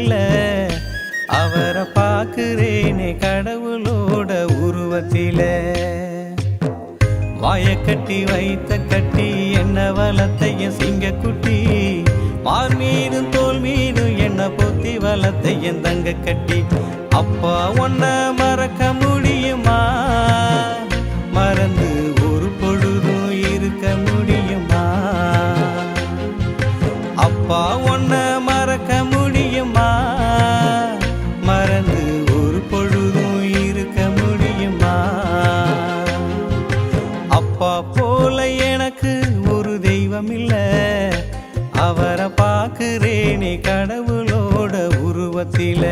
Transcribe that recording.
இல்ல அவரை பார்க்கிறேனே கடவுளோட உருவத்தில வாய கட்டி வைத்த கட்டி என்ன வளத்தைய சிங்கக்குட்டி மார் மீதும் தோல் மீதும் என்ன பொத்தி வளத்தைய தங்க கட்டி அப்பா ஒன்ன மறக்க முடியுமா மறந்து ஒரு பொழுதும் இருக்க முடியுமா அப்பா ஒன்ன மறக்க முடியுமா மறந்து ஒரு பொழுதும் இருக்க முடியுமா அப்பா போல எனக்கு ஒரு தெய்வம் இல்ல அவரை பார்க்கிறேனே கடவுளோட உருவத்தில